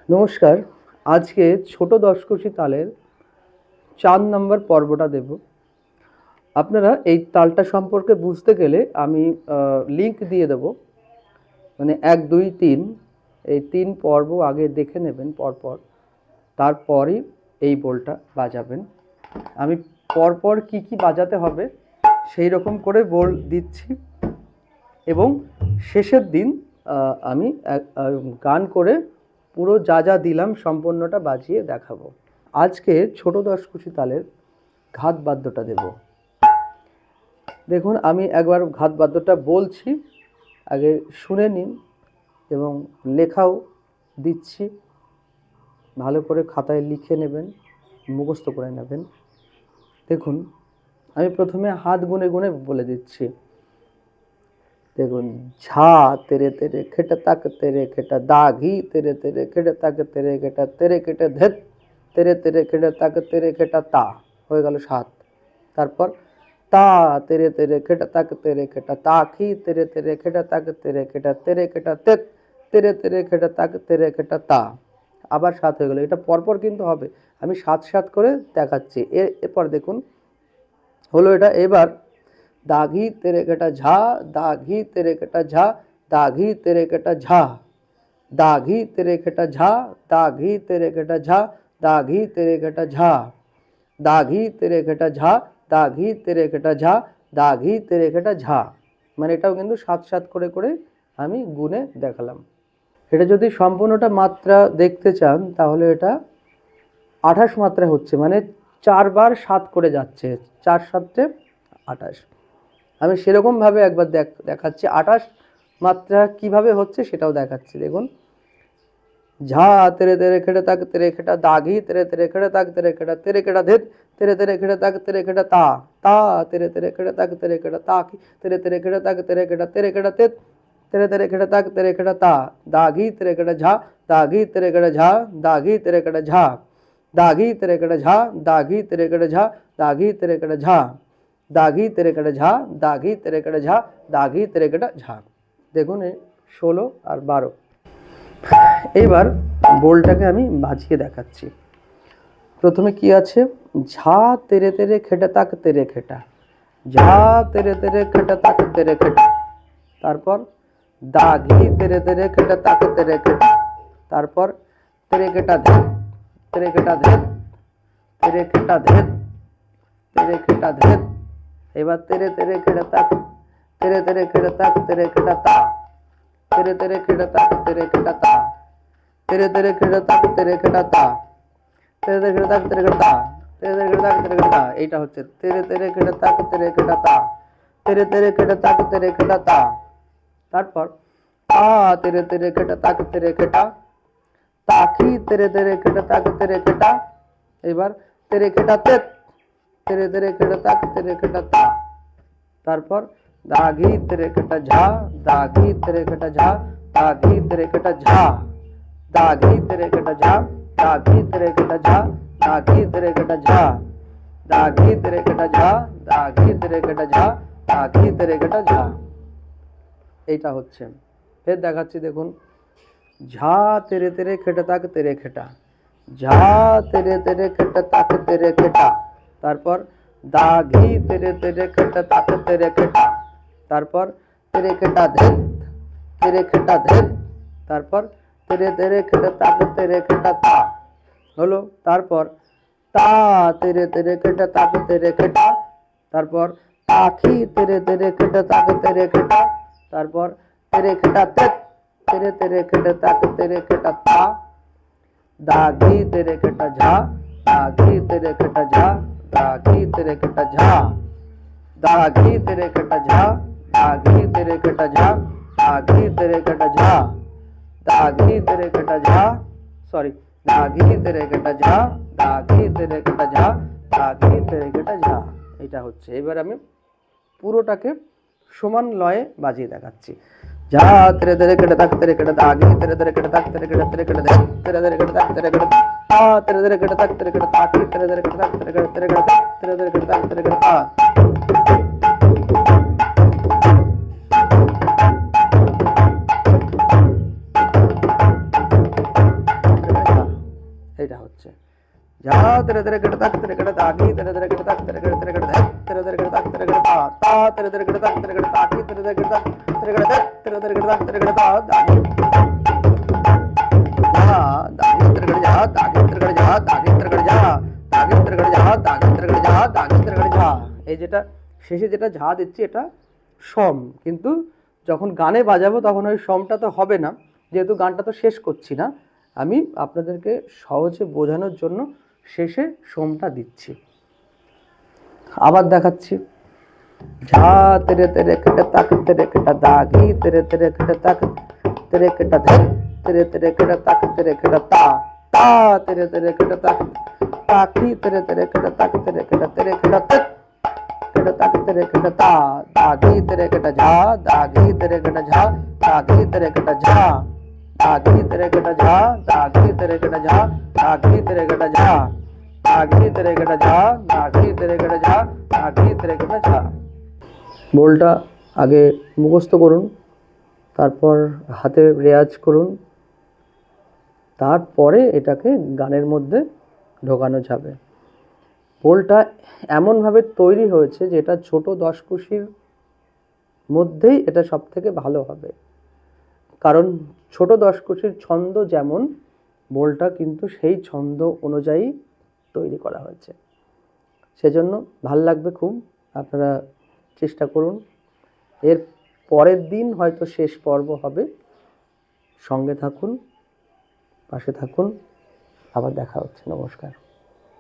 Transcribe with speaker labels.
Speaker 1: নমস্কার। আজকে ছোট দশকোষী তালের ৪ নম্বর পর্বটা দেব। আপনারা এই তালটা সম্পর্কে বুঝতে গেলে আমি লিঙ্ক দিয়ে দেব, মানে ১, ২, ৩ এই ৩ পর্ব আগে দেখে নেবেন পরপর, তারপরই এই বোলটা বাজাবেন। আমি পরপর কি কি বাজাতে হবে সেই রকম করে বোল দিচ্ছি এবং শেষের দিন আমি গান করে পুরো যা যা দিলাম সম্পূর্ণটা বাজিয়ে দেখাবো। আজকে ছোট দশকোষী তালের ঘাত বাদ্যটা দেব। দেখুন, আমি একবার ঘাত বাদ্যটা বলছি, আগে শুনে নিন এবং লেখাও দিচ্ছি, ভালো করে খাতায় লিখে নেবেন, মুখস্থ করে নেবেন। দেখুন, আমি প্রথমে হাত গুনে গুনে বলে দিচ্ছি। দেখুন, ঝা তেরে তেরে খেটা তাক তেরে খেটা দাঘি তেরে তেরে খেটা তাক তেরে খেটা তেরে কেটে ধেত তেরে তেরে খেটা তাক তেরে খেটা তা, হয়ে গেল ৭। তারপর তা তেরে তেরে খেটা তাক তেরে খেটা তাখি তেরে তেরে খেটা তাক তেরে খেটা তেরে খেটা তেত তেরে তেরে খেটা তাক তেরে খেটা তা, আবার ৭ হয়ে গেল। এটা পরপর কিন্তু হবে, আমি ৭ করে দেখাচ্ছি। এরপর দেখুন হলো এটা। এবার दाघी तेरे कटा झा, दाघी तेरे कटा झा, दाघी तेरे कटा झा, दाघी तेरे कटा झा, दाघी तेरे कटा झा, दाघी तेरे कटा झा, दाघी तेरे कटा झा, दाघी तेरे कटा झा, दाघी तेरे कटा झा, মানে এটাও কিন্তু ৭ করে করে আমি গুনে দেখালাম। এটা যদি সম্পূর্ণটা মাত্রা দেখতে চান তাহলে এটা ২৮ মাত্রায় হচ্ছে, মানে ৪ বার ৭ করে যাচ্ছে, ৪ ৭ ২৮। আমি সেরকমভাবে একবার দেখাচ্ছি ২৮ মাত্রা কিভাবে হচ্ছে সেটাও দেখাচ্ছি। দেখুন, ঝা তেরে তেরে খেটে তাক তেরে খেটা দাঘি তেরে তেরে খেটে তাক তেরে খেটা তেরে কেটা ধেত তেরে তেরে খেটে তাক তেরে খেটা তা, তা তেরে তেরে খেটে তাক তেরে খেটা তাকি তেরে তেরে খেটে তাক তেরে খেটা তেত তেরে তেরে খেটে তাক তেরে খেটা তা, দাঘি তেরে খেটা ঝা, দাঘি তেরে খেটা ঝা, দাঘি তেরে খেটা ঝা, দাঘি তেরে খেটা ঝা, দাঘি তেরে খেটা ঝা, দাঘি তেরে খেটা ঝা, দাঘি তেরে কেটে ঝা, দাঘি তেরে কেটে ঝা, দাঘি তেরে কেটে ঝা। দেখুন, ১৬ আর ১২। এইবার বোলটাকে আমি বাজিয়ে দেখাচ্ছি। প্রথমে কি আছে? ঝা তেরে তেরে খেটে তাক তেরে খেটা, ঝা তেরে তেরে খেটে তাক তেরে খেটা। তারপর দাঘি তেরে তেরে খেটে তাক তেরে খেটা। তারপর তেরে কেটা ধেত, তেরে কেটা ধেত, তেরে কেটা ধেত, তেরে কেটা ধেত। এবার তেরে তেরে খেটে তাক তেরে তেরে খেটে তাক তেরে খেটা তা, তেরে তেরে খেটে তাক তেরে খেটা তা, তেরে তেরে খেটে তাক তেরে খেটা তা, তেরে তেরে খেটে তাক তেরে খেটা তা, তেরে তেরে খেটে তাক তেরে খেটা তা। এইটা হচ্ছে তেরে তেরে খেটে তাক তেরে খেটা তা, তেরে তেরে খেটে তাক তেরে খেটা তা। তারপর তা তেরে তেরে খেটে তাক তেরে খেটা, তাকি তেরে তেরে খেটে তাক তেরে খেটা। এবার তেরে খেটা তেত তেরে তেরে খেটে তাক তেরে খেটা তা। তারপর দাঘি তেরে খেটা ঝা, দাঘি তেরে খেটা ঝা, দাঘি তেরে খেটা ঝা, দাঘি তেরে খেটা ঝা, দাঘি তেরে খেটা ঝা, দাঘি তেরে খেটা ঝা, দাঘি তেরে খেটা ঝা, দাঘি তেরে খেটা ঝা, দাঘি তেরে খেটা ঝা। এইটা হচ্ছে। ফের দেখাচ্ছি, দেখুন, ঝা তেরে তেরে খেটে তাক তেরে খেটা, ঝা তেরে তেরে খেটে তাক তেরে খেটা। তারপর দাঘি তেরে তেরে খেটে তাক তেরে খেটা। তারপর তেরে খেটা ধেত, তেরে খেটা ধেত। তারপর তেরে তেরে খেটে তাক তেরে খেটা তা, হলো। তারপর তা তেরে তেরে খেটে তাক তেরে খেটা। তারপর তাখি তেরে তেরে খেটে তাক তেরে খেটা। তারপর তেরে খেটা তেত তেরে তেরে খেটে তাক তেরে খেটা তা, দাঘি তেরে খেটা ঝা, দাঘি তেরে খেটা ঝা, दाघी तेरे कटा झा, दाघी तेरे कटा झा, दाघी तेरे कटा झा, दाघी तेरे कटा झा, दाघी तेरे कटा झा, सॉरी, दाघी तेरे कटा झा, दाघी तेरे कटा झा, दाघी तेरे कटा झा। এটা হচ্ছে। এবার আমি পুরোটাকে সমান লয়ে বাজিয়ে দেখাচ্ছি। झा तेरे तेरे कट तक तेरे कट दाघी तेरे तेरे कट तक तेरे कट तेरे कट तेरे तेरे कट तक तेरे कट आ तेरे तेरे कट तक तेरे कट ताकी तेरे तेरे कट तक तेरे कट तेरे कट तेरे तेरे कट तक तेरे कट आ। হচ্ছে। ঝা তেরে তেরে কেটে তাক তেরে কেটে তাকি তেরে তেরে কেটে তাক তেরে কেটে তেরে কেটে ধ্যাক তেরে তেরে কেটে তাক তেরে কেটে তা তা তেরে তেরে কেটে তাক তেরে কেটে তাকি তেরে তেরে কেটে তাক তেরে কেটে ধ্যাক তেরে তেরে কেটে তাক তেরে কেটে তা দাগি ঝা দাগি তেরে কেটে ঝা দাগি তেরে কেটে ঝা দাগি তেরে কেটে ঝা দাগি তেরে কেটে ঝা দাগি তেরে কেটে ঝা দাগি তেরে কেটে ঝা। এই যেটা শেষে যেটা ঝা দিচ্ছি এটা সম, কিন্তু যখন গানে বাজাবো তখন ওই সমটা তো হবে না, যেহেতু গানটা তো শেষ করছি না, আমি আপনাদেরকে সহজে বোঝানোর জন্য শেষে সমটা দিচ্ছি। আবার দেখাচ্ছি। ঝা তেরে তেরে কেটে তাক তেরে কেটে দাগি তেরে তেরে কেটে তাক তেরে কেটে ধ্যাক তেরে তেরে কেটে তাক তেরে কেটে তা তা তেরে তেরে কেটে তাক তাকি তেরে তেরে কেটে তাক তেরে কেটে তেরে কেটে tek केटा ताक तेरे केटा ता दागी तेरे केटा झा दागी तेरे केटा झा दागी तेरे केटा झा दागी तेरे केटा झा दागी तेरे केटा झा दागी तेरे केटा झा दागी तेरे केटा झा दागी तेरे केटा झा दागी तेरे केटा झा। बोलटा आगे मुखस्थ করুন, তারপর হাতে রেয়াজ করুন, তারপরে এটাকে গানের মধ্যে ঢোকানো যাবে। বোলটা এমনভাবে তৈরি হয়েছে যে এটা ছোট দশকুশির মধ্যেই এটা সব থেকে ভালো হবে, কারণ ছোট দশকুশির ছন্দ যেমন, বোলটা কিন্তু সেই ছন্দ অনুযায়ী তৈরি করা হয়েছে, সেজন্য ভাল লাগবে খুব। আপনারা চেষ্টা করুন। এর পরের দিন হয়তো শেষ পর্ব হবে, সঙ্গে থাকুন, পাশে থাকুন। আবার দেখা হচ্ছে। নমস্কার।